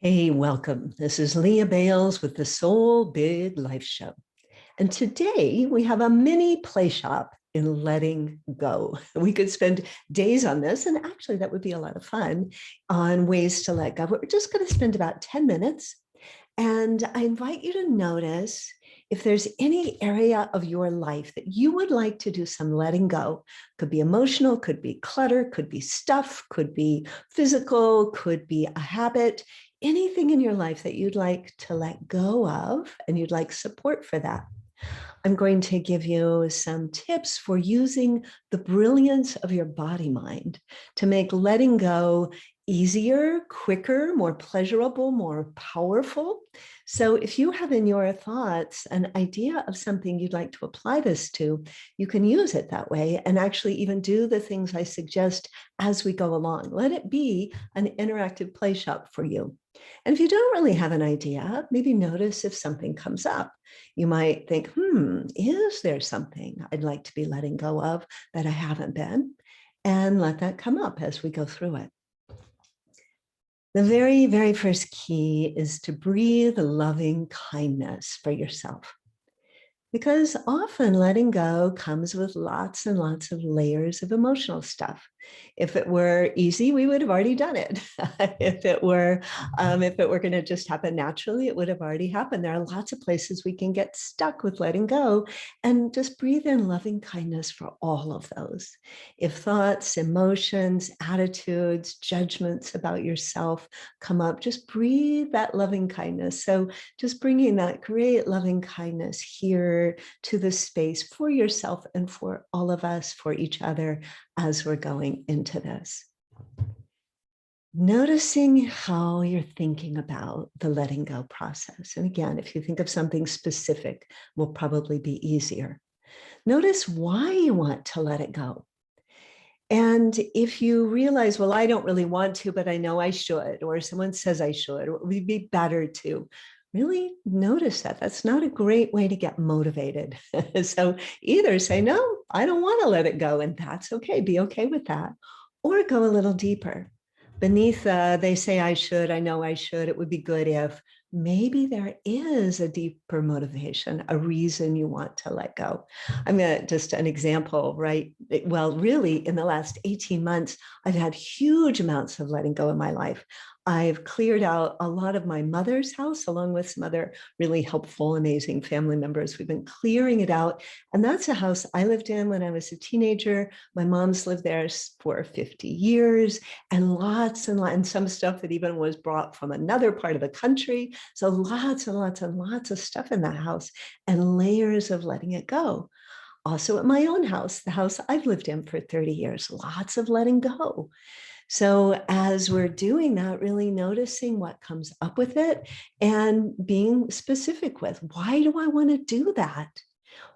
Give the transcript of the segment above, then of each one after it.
Hey, welcome. This is Leah Bales with the Soul Big Life Show. And today we have a mini play shop in letting go. We could spend days on this, and actually that would be a lot of fun on ways to let go. But we're just going to spend about 10 minutes. And I invite you to notice if there's any area of your life that you would like to do some letting go. Could be emotional, could be clutter, could be stuff, could be physical, could be a habit, anything in your life that you'd like to let go of and you'd like support for that. I'm going to give you some tips for using the brilliance of your body mind to make letting go easier, quicker, more pleasurable, more powerful. So if you have in your thoughts an idea of something you'd like to apply this to, you can use it that way and actually even do the things I suggest as we go along. Let it be an interactive play shop for you. And if you don't really have an idea, maybe notice if something comes up. You might think, is there something I'd like to be letting go of that I haven't been? And let that come up as we go through it. The very, very first key is to breathe loving kindness for yourself. Because often letting go comes with lots and lots of layers of emotional stuff. If it were easy, we would have already done it. If it were going to just happen naturally, it would have already happened. There are lots of places we can get stuck with letting go, and just breathe in loving kindness for all of those. If thoughts, emotions, attitudes, judgments about yourself come up, just breathe that loving kindness. So just bringing that great loving kindness here to the space for yourself and for all of us, for each other, as we're going into this. Noticing how you're thinking about the letting go process. And again, if you think of something specific, will probably be easier. Notice why you want to let it go. And if you realize, well, I don't really want to, but I know I should, or someone says I should, or it would be better to, really notice that. That's not a great way to get motivated. So either say, no, I don't want to let it go, and that's okay. Be okay with that. Or go a little deeper. Beneath, they say I should, I know I should, it would be good if, maybe there is a deeper motivation, a reason you want to let go. I'm going to just an example, right? Well, really, in the last 18 months, I've had huge amounts of letting go in my life. I've cleared out a lot of my mother's house, along with some other really helpful, amazing family members. We've been clearing it out. And that's a house I lived in when I was a teenager. My mom's lived there for 50 years, and lots and some stuff that even was brought from another part of the country. So lots and lots and lots of stuff in that house, and layers of letting it go. Also at my own house, the house I've lived in for 30 years, lots of letting go. So as we're doing that, really noticing what comes up with it and being specific with, why do I want to do that?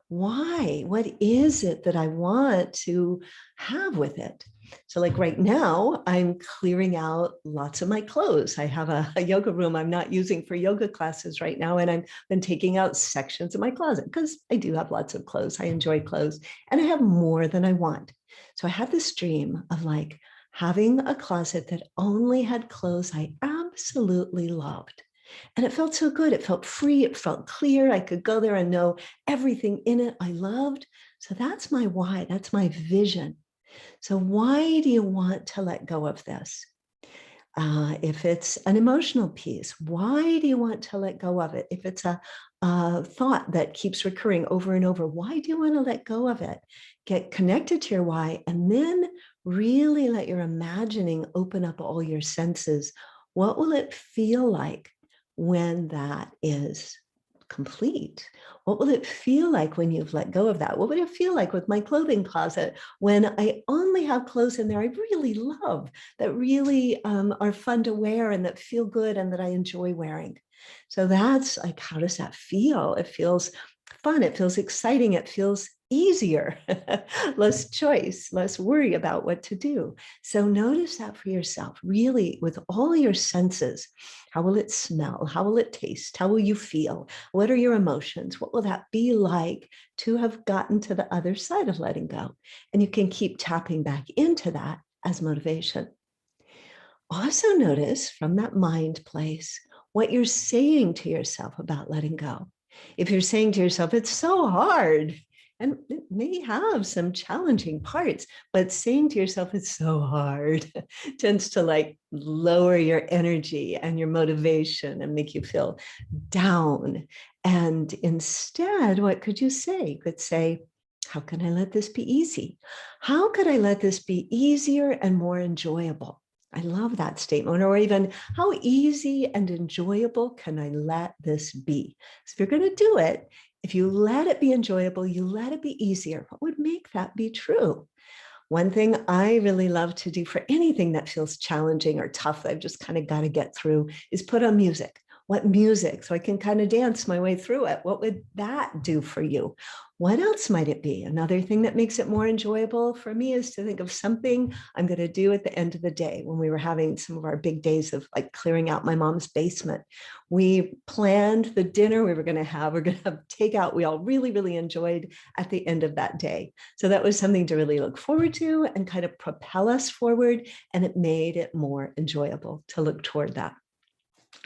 Why? What is it that I want to have with it? So like right now, I'm clearing out lots of my clothes. I have a yoga room I'm not using for yoga classes right now. And I've been taking out sections of my closet because I do have lots of clothes. I enjoy clothes, and I have more than I want. So I had this dream of like having a closet that only had clothes I absolutely loved. And it felt so good. It felt free. It felt clear. I could go there and know everything in it I loved. So that's my why. That's my vision. So why do you want to let go of this? If it's an emotional piece, why do you want to let go of it? If it's a thought that keeps recurring over and over, why do you want to let go of it? Get connected to your why, and then really let your imagining open up all your senses. What will it feel like when that is complete? What will it feel like when you've let go of that? What would it feel like with my clothing closet when I only have clothes in there I really love, that really are fun to wear and that feel good and that I enjoy wearing? So that's like, how does that feel? It feels fun. It feels exciting. It feels easier, less choice, less worry about what to do. So notice that for yourself, really with all your senses. How will it smell? How will it taste? How will you feel? What are your emotions? What will that be like to have gotten to the other side of letting go? And you can keep tapping back into that as motivation. Also notice from that mind place what you're saying to yourself about letting go. If you're saying to yourself, it's so hard, and it may have some challenging parts, but saying to yourself, it's so hard, tends to like lower your energy and your motivation and make you feel down. And instead, what could you say? You could say, how can I let this be easy? How could I let this be easier and more enjoyable? I love that statement. Or even, how easy and enjoyable can I let this be? So if you're going to do it, if you let it be enjoyable, you let it be easier. What would make that be true? One thing I really love to do for anything that feels challenging or tough that I've just kind of got to get through is put on music. What music? So I can kind of dance my way through it. What would that do for you? What else might it be? Another thing that makes it more enjoyable for me is to think of something I'm going to do at the end of the day. When we were having some of our big days of like clearing out my mom's basement, we planned the dinner we were going to have. We're going to have takeout we all really, really enjoyed at the end of that day. So that was something to really look forward to and kind of propel us forward. And it made it more enjoyable to look toward that.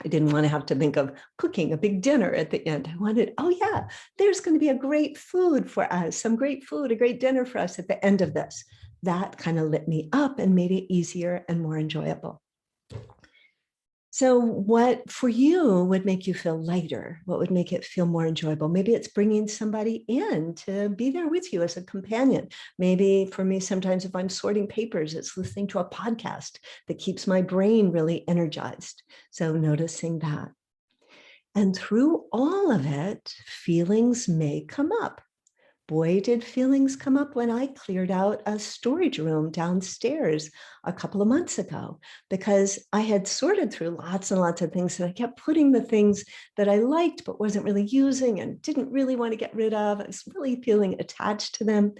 I didn't want to have to think of cooking a big dinner at the end. I wanted, oh yeah, there's going to be a great food for us, some great food, a great dinner for us at the end of this. That kind of lit me up and made it easier and more enjoyable. So what for you would make you feel lighter? What would make it feel more enjoyable? Maybe it's bringing somebody in to be there with you as a companion. Maybe for me, sometimes if I'm sorting papers, it's listening to a podcast that keeps my brain really energized. So noticing that. And through all of it, feelings may come up. Boy, did feelings come up when I cleared out a storage room downstairs a couple of months ago, because I had sorted through lots and lots of things and I kept putting the things that I liked but wasn't really using and didn't really want to get rid of. I was really feeling attached to them.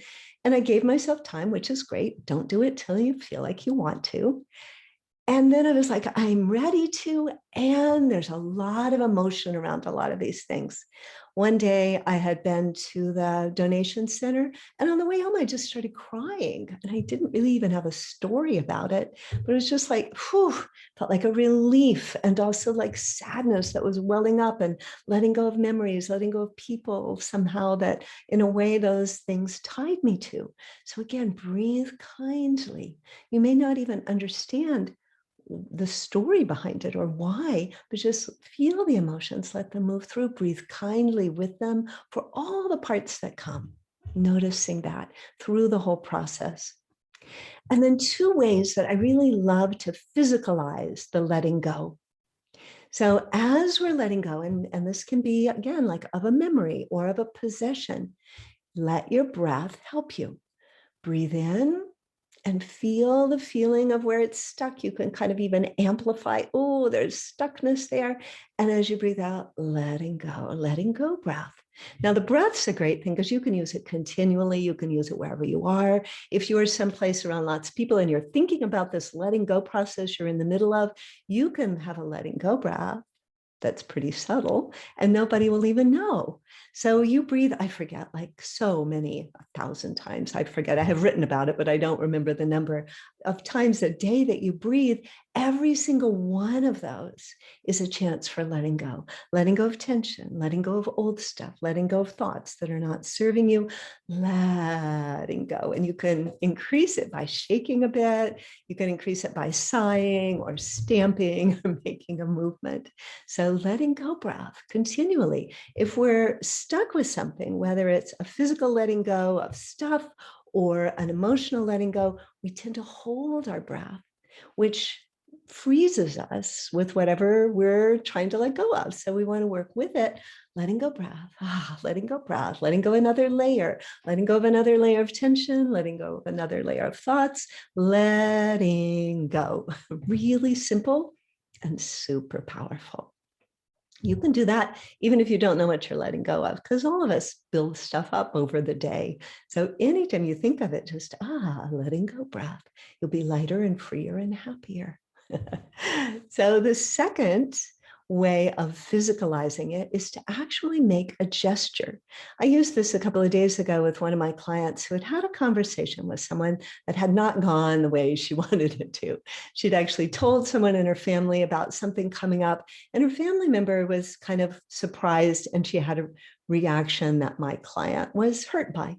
And I gave myself time, which is great. Don't do it till you feel like you want to. And then I was like, I'm ready to. And there's a lot of emotion around a lot of these things. One day I had been to the donation center, and on the way home, I just started crying. And I didn't really even have a story about it, but it was just like, whew, felt like a relief and also like sadness that was welling up and letting go of memories, letting go of people somehow that in a way those things tied me to. So again, breathe kindly. You may not even understand the story behind it or why, but just feel the emotions, let them move through, breathe kindly with them for all the parts that come, noticing that through the whole process. And then two ways that I really love to physicalize the letting go. So as we're letting go, and this can be, again, like of a memory or of a possession, let your breath help you. Breathe in and feel the feeling of where it's stuck. You can kind of even amplify, oh, there's stuckness there. And as you breathe out, letting go breath. Now, the breath's a great thing because you can use it continually. You can use it wherever you are. If you're someplace around lots of people and you're thinking about this letting go process you're in the middle of, you can have a letting go breath that's pretty subtle and nobody will even know. So you breathe, I forget, like so many, 1,000 times. I forget, I have written about it, but I don't remember the number of times a day that you breathe. Every single one of those is a chance for letting go of tension, letting go of old stuff, letting go of thoughts that are not serving you, letting go. And you can increase it by shaking a bit. You can increase it by sighing or stamping or making a movement. So letting go breath continually. If we're stuck with something, whether it's a physical letting go of stuff or an emotional letting go, we tend to hold our breath, which freezes us with whatever we're trying to let go of. So we want to work with it, letting go breath, letting go breath, letting go another layer, letting go of another layer of tension, letting go of another layer of thoughts, letting go. Really simple and super powerful. You can do that even if you don't know what you're letting go of, because all of us build stuff up over the day. So anytime you think of it, just, letting go breath, you'll be lighter and freer and happier. So the second way of physicalizing it is to actually make a gesture. I used this a couple of days ago with one of my clients who had had a conversation with someone that had not gone the way she wanted it to. She'd actually told someone in her family about something coming up, and her family member was kind of surprised, and she had a reaction that my client was hurt by.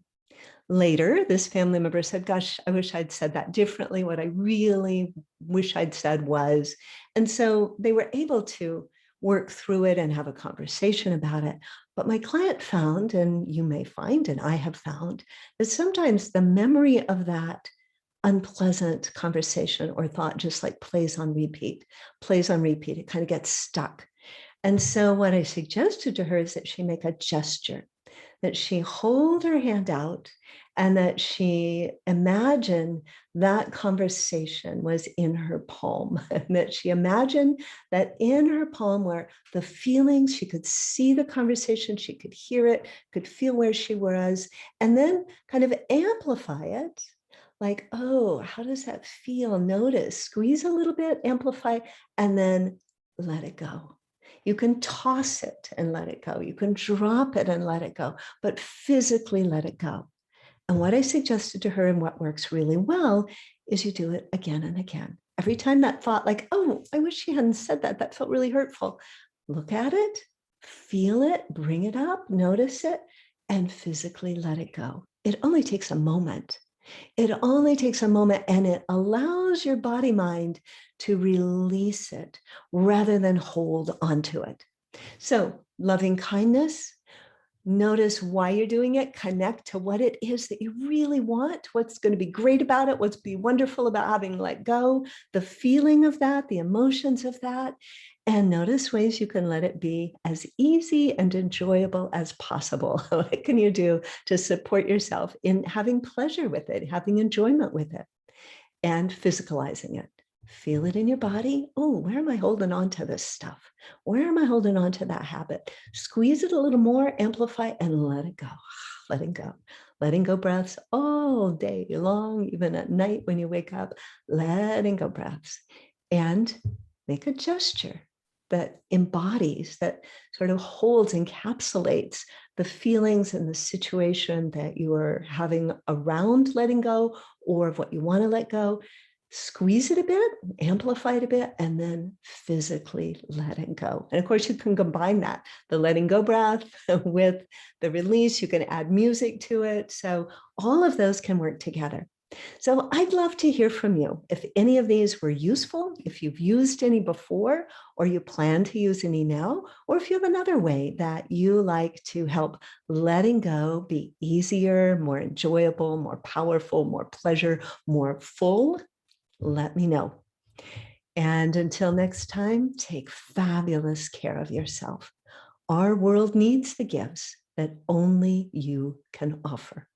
Later, this family member said, gosh, I wish I'd said that differently. What I really wish I'd said was, and so they were able to work through it and have a conversation about it. But my client found, and you may find, and I have found, that sometimes the memory of that unpleasant conversation or thought just like plays on repeat. It kind of gets stuck. And so what I suggested to her is that she make a gesture, that she hold her hand out, and that she imagine that conversation was in her palm, and that she imagined that in her palm were the feelings. She could see the conversation, she could hear it, could feel where she was, and then kind of amplify it. Like, oh, how does that feel? Notice, squeeze a little bit, amplify, and then let it go. You can toss it and let it go. You can drop it and let it go, but physically let it go. And what I suggested to her and what works really well is you do it again and again. Every time that thought, like, oh, I wish she hadn't said that, that felt really hurtful. Look at it, feel it, bring it up, notice it, and physically let it go. It only takes a moment. It only takes a moment, and it allows your body mind to release it rather than hold onto it. So loving kindness, notice why you're doing it, connect to what it is that you really want, what's going to be great about it, what's be wonderful about having let go, the feeling of that, the emotions of that, and notice ways you can let it be as easy and enjoyable as possible. What can you do to support yourself in having pleasure with it, having enjoyment with it, and physicalizing it? Feel it in your body. Oh, where am I holding on to this stuff? Where am I holding on to that habit? Squeeze it a little more, amplify, and let it go. Letting go. Letting go breaths all day long, even at night when you wake up. Letting go breaths. And make a gesture that embodies, that sort of holds, encapsulates the feelings and the situation that you are having around letting go, or of what you want to let go. Squeeze it a bit, amplify it a bit, and then physically letting go. And of course, you can combine that, the letting go breath with the release. You can add music to it. So all of those can work together. So I'd love to hear from you. If any of these were useful, if you've used any before, or you plan to use any now, or if you have another way that you like to help letting go be easier, more enjoyable, more powerful, more pleasure, more full, let me know. And until next time, take fabulous care of yourself. Our world needs the gifts that only you can offer.